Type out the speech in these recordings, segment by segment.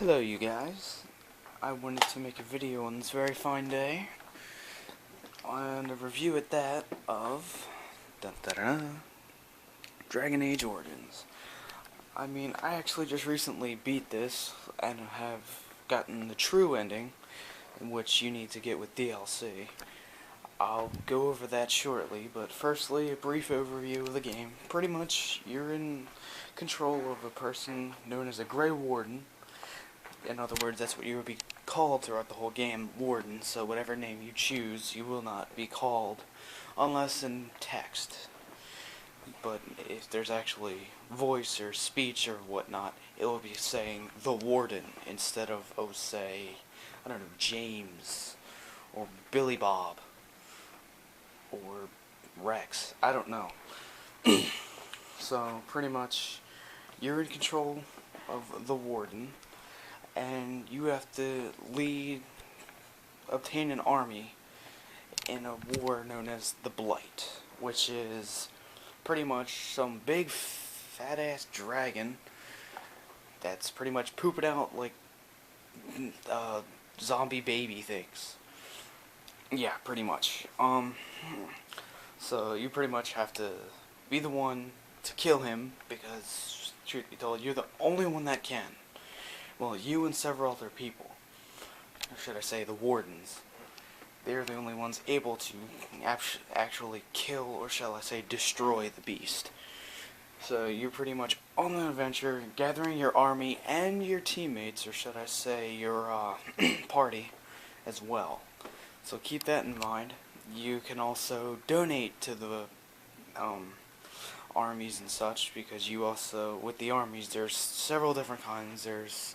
Hello you guys, I wanted to make a video on this very fine day, and a review at that of dun, dun, dun, Dragon Age Origins. I actually just recently beat this, and have gotten the true ending, in which you need to get with DLC. I'll go over that shortly, but firstly, a brief overview of the game. Pretty much, you're in control of a person known as a Grey Warden. In other words, that's what you will be called throughout the whole game, Warden. So whatever name you choose, you will not be called, unless in text. But if there's actually voice or speech or whatnot, it will be saying the Warden instead of, oh, say, I don't know, James, or Billy Bob, or Rex. I don't know. So pretty much, you're in control of the Warden, and you have to obtain an army in a war known as the Blight, which is pretty much some big fat ass dragon that's pretty much pooping out like zombie baby things. Yeah, pretty much. So you pretty much have to be the one to kill him because, truth be told, you're the only one that can. Well, you and several other people, or should I say the Wardens, they're the only ones able to actually kill, or shall I say destroy, the beast. So you're pretty much on an adventure, gathering your army and your teammates, or should I say your party, as well. So keep that in mind. You can also donate to the armies and such, because you also, with the armies, there's several different kinds. There's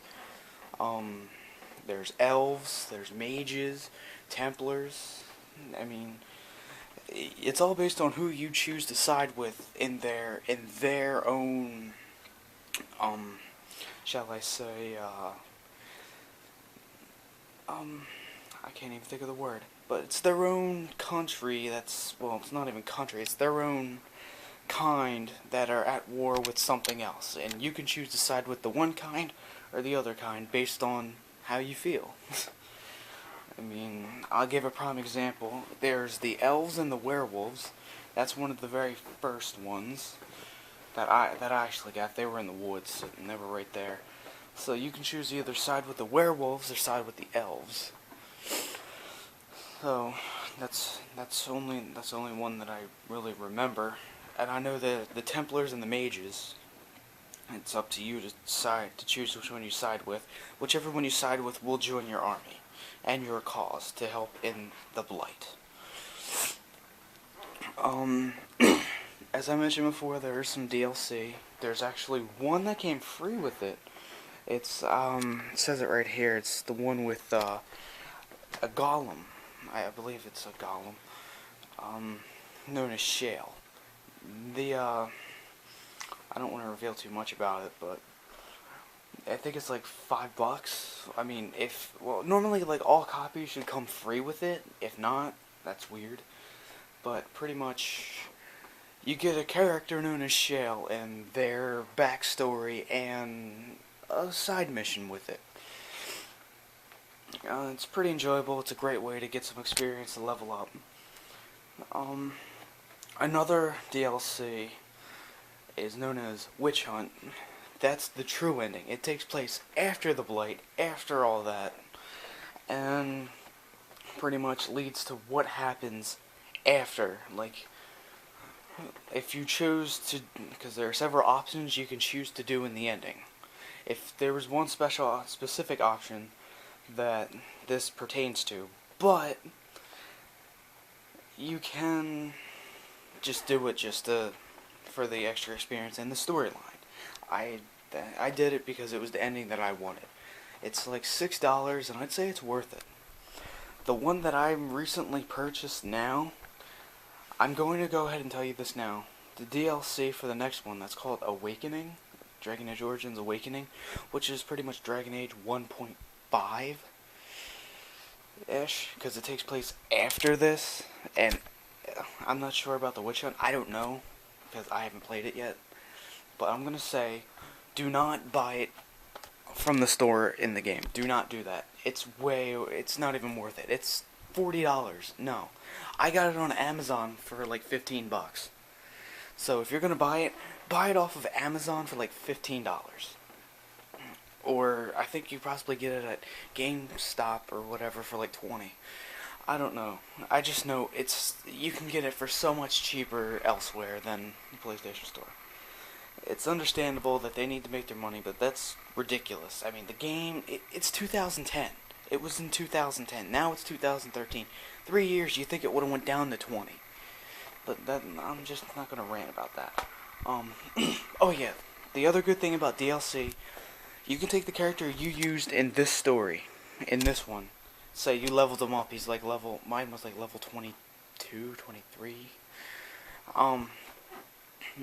elves, there's mages, Templars. It's all based on who you choose to side with in their own, shall I say, I can't even think of the word, but it's their own country well, it's not even country, it's their own kind that are at war with something else, and you can choose to side with the one kind or the other kind based on how you feel. I'll give a prime example. There's the elves and the werewolves. That's one of the very first ones that I actually got. They were in the woods, and they were right there. So you can choose to either side with the werewolves or side with the elves. So that's only one that I really remember. And I know the Templars and the mages. It's up to you to choose which one you side with. Whichever one you side with will join your army and your cause to help in the Blight. As I mentioned before, there is some DLC. There's actually one that came free with it. It says it right here. It's the one with a golem. I believe it's a golem. Known as Shale. I don't want to reveal too much about it, but I think it's like $5. Normally like all copies should come free with it. If not, that's weird. But pretty much, you get a character known as Shale and their backstory and a side mission with it. It's pretty enjoyable. It's a great way to get some experience to level up. Another DLC is known as Witch Hunt. That's the true ending. It takes place after the Blight, after all that, and pretty much leads to what happens after. Like, if you choose to, because there are several options you can choose to do in the ending. If there was one specific option that this pertains to, but you can just do it for the extra experience and the storyline. I did it because it was the ending that I wanted. It's like $6, and I'd say it's worth it. The one that I recently purchased now, I'm going to go ahead and tell you this now. The DLC for the next one, that's called Awakening, Dragon Age Origins Awakening, which is pretty much Dragon Age 1.5-ish, because it takes place after this, and I'm not sure about the Witch Hunt. I don't know, because I haven't played it yet. But I'm going to say, do not buy it from the store in the game. Do not do that. It's not even worth it. It's $40. No. I got it on Amazon for like $15. So if you're gonna buy it off of Amazon for like $15. Or I think you possibly get it at GameStop or whatever for like $20. I don't know. I just know you can get it for so much cheaper elsewhere than the PlayStation Store. It's understandable that they need to make their money, but that's ridiculous. I mean, the game, it's 2010. It was in 2010. Now it's 2013. 3 years, you think it would have went down to 20. But I'm just not going to rant about that. Oh yeah, the other good thing about DLC, you can take the character you used in this story, in this one. Say you leveled him up, he's like mine was like level 22, 23.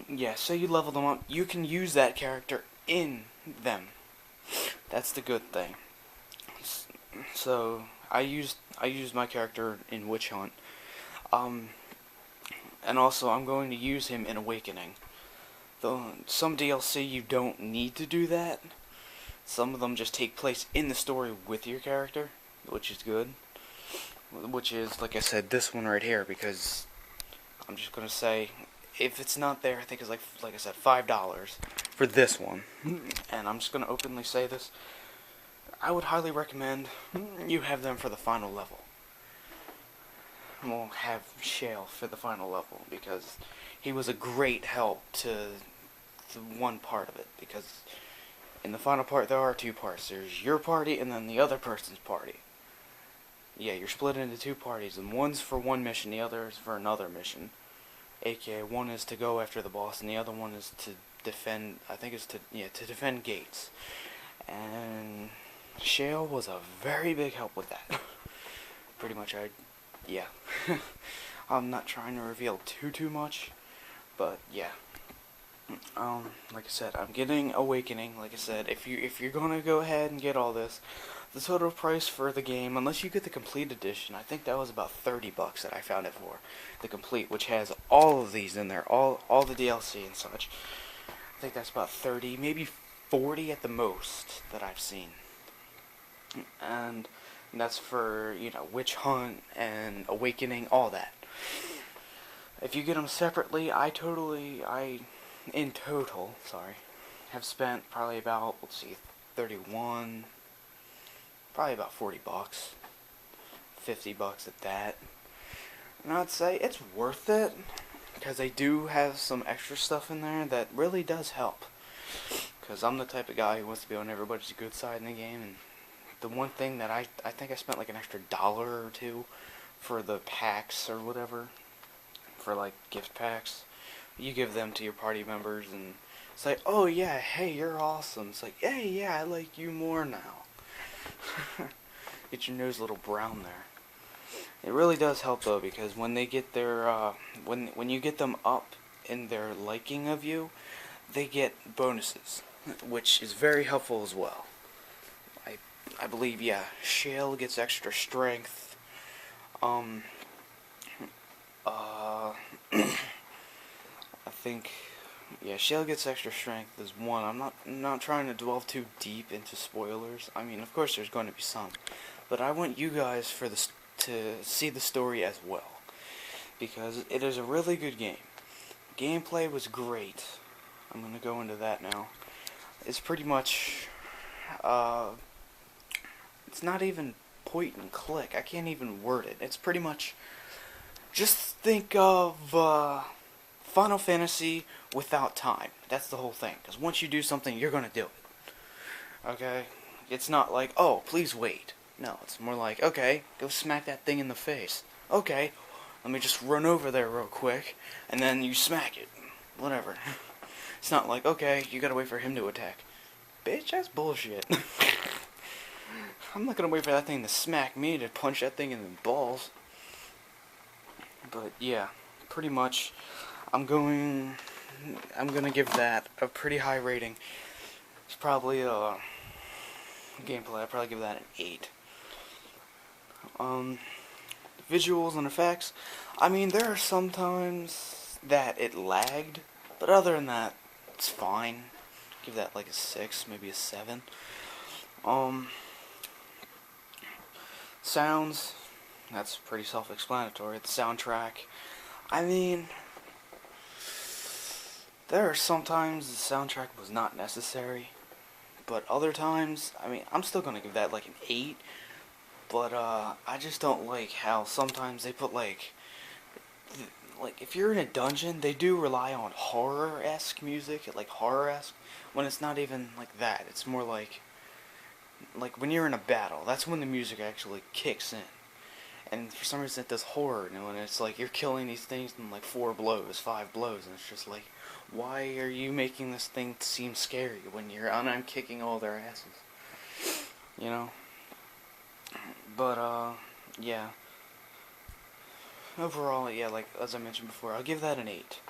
Yeah, so you leveled them up, you can use that character in them. That's the good thing. So I used my character in Witch Hunt. And also I'm going to use him in Awakening. Though some DLC you don't need to do that. Some of them just take place in the story with your character, which is good. Which is, like I said, this one right here, because I'm just gonna say, if it's not there, I think it's like I said, $5 for this one. And I'm just gonna openly say this. I would highly recommend you have them for the final level. We'll have Shale for the final level, because he was a great help to the one part of it, because in the final part there are two parts. There's your party and then the other person's party. Yeah, you're split into two parties, and one's for one mission, the other is for another mission. AKA, one is to go after the boss, and the other one is to defend, I think it's to defend gates. And Shale was a very big help with that. Pretty much, yeah. I'm not trying to reveal too much, but yeah. Like I said, I'm getting Awakening. Like I said, if you're gonna go ahead and get all this, the total price for the game, unless you get the complete edition, I think that was about $30 that I found it for, the complete, which has all of these in there, all the DLC and such. I think that's about 30, maybe 40 at the most that I've seen. And that's for, Witch Hunt and Awakening, all that. If you get them separately, in total, have spent probably about, 31, probably about $40, $50 at that. And I'd say it's worth it, because they do have some extra stuff in there that really does help. Because I'm the type of guy who wants to be on everybody's good side in the game, and the one thing that I think I spent like an extra $1 or $2 for the packs or whatever, for like gift packs. You give them to your party members, and it's like, oh yeah, hey, you're awesome. It's like, hey, yeah, I like you more now. Get your nose a little brown there. It really does help though, because when they get their when you get them up in their liking of you, they get bonuses, which is very helpful as well. I believe, yeah, Shale gets extra strength. I think, yeah, Shale gets extra strength as one. I'm not trying to delve too deep into spoilers. I mean, of course there's going to be some, but I want you guys to see the story as well, because it is a really good game. Gameplay was great. I'm going to go into that now. It's pretty much, it's not even point and click. I can't even word it. It's pretty much, just think of Final Fantasy without time. That's the whole thing. Because once you do something, you're going to do it. Okay? It's not like, oh, please wait. No, it's more like, okay, go smack that thing in the face. Okay, let me just run over there real quick, and then you smack it. Whatever. It's not like, okay, you gotta wait for him to attack. Bitch, that's bullshit. I'm not gonna wait for that thing to smack me to punch that thing in the balls. But yeah, pretty much, I'm gonna give that a pretty high rating. It's probably gameplay. I'd probably give that an 8. Visuals and effects. I mean, there are some times that it lagged, but other than that, it's fine. Give that like a 6, maybe a 7. Um, sounds, that's pretty self-explanatory. The soundtrack, I mean, there are sometimes the soundtrack was not necessary, but other times, I mean, I'm still gonna give that like an 8, but I just don't like how sometimes they put like if you're in a dungeon, they do rely on horror-esque music, like horror-esque, when it's not even like that. It's more like when you're in a battle, that's when the music actually kicks in. And for some reason it does horror, and it's like you're killing these things in like 4 blows, 5 blows, and it's just like, why are you making this thing seem scary when I'm kicking all their asses? You know? But, yeah. Overall, yeah, like, as I mentioned before, I'll give that an 8.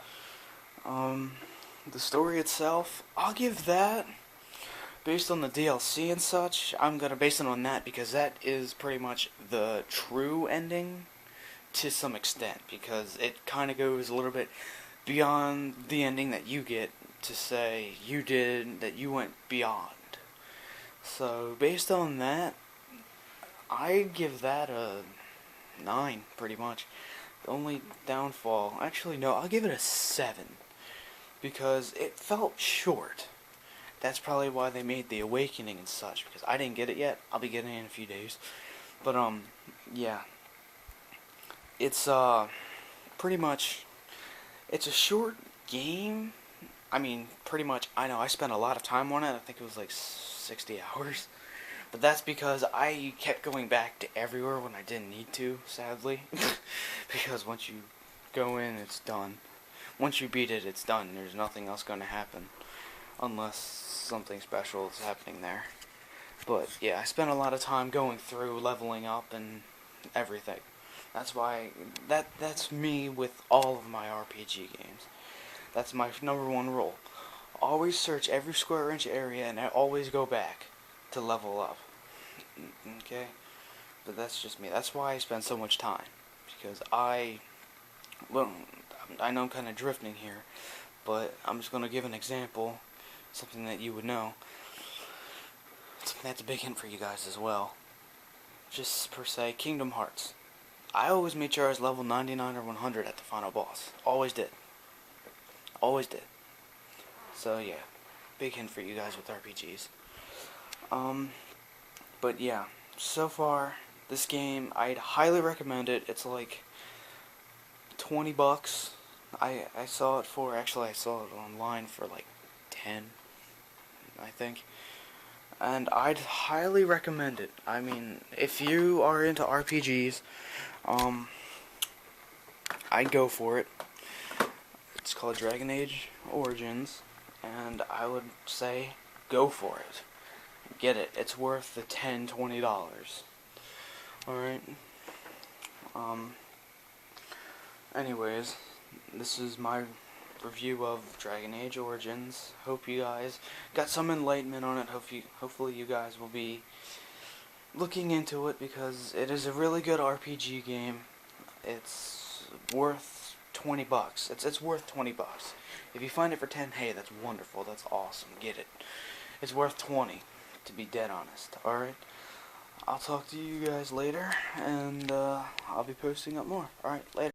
The story itself, I'll give that, based on the DLC and such, I'm gonna base it on that because that is pretty much the true ending to some extent, because it kind of goes a little bit beyond the ending that you get to say that you went beyond. So, based on that, I'd give that a 9, pretty much. The only downfall, actually no, I'll give it a 7, because it felt short. That's probably why they made The Awakening and such, because I didn't get it yet. I'll be getting it in a few days. But, yeah. It's, pretty much, it's a short game. I mean, pretty much, I know, I spent a lot of time on it. I think it was like 60 hours. But that's because I kept going back to everywhere when I didn't need to, sadly. Because once you go in, it's done. Once you beat it, it's done. There's nothing else going to happen. Unless something special is happening there. But, yeah, I spent a lot of time going through, leveling up, and everything. That's why, that's me with all of my RPG games. That's my #1 rule. Always search every square inch area, and I always go back to level up. Okay? But that's just me. That's why I spend so much time. Because well, I know I'm kind of drifting here, but I'm just going to give an example, something that you would know. That's a big hint for you guys as well. Just per se, Kingdom Hearts. I always made sure I was level 99 or 100 at the final boss. Always did. Always did. So yeah, big hint for you guys with RPGs. But yeah, so far, this game, I'd highly recommend it. It's like $20. I saw it for, actually I saw it online for like 10, I think. And I'd highly recommend it. I mean, if you are into RPGs, I'd go for it. It's called Dragon Age Origins, and I would say go for it. Get it. It's worth the $10, $20. Alright? Anyways, this is my review of Dragon Age Origins. Hope you guys got some enlightenment on it. Hopefully you guys will be looking into it, because it is a really good RPG game. It's worth $20. It's worth $20. If you find it for 10, hey, that's wonderful. That's awesome. Get it. It's worth 20, to be dead honest. Alright? I'll talk to you guys later, and I'll be posting up more. Alright, later.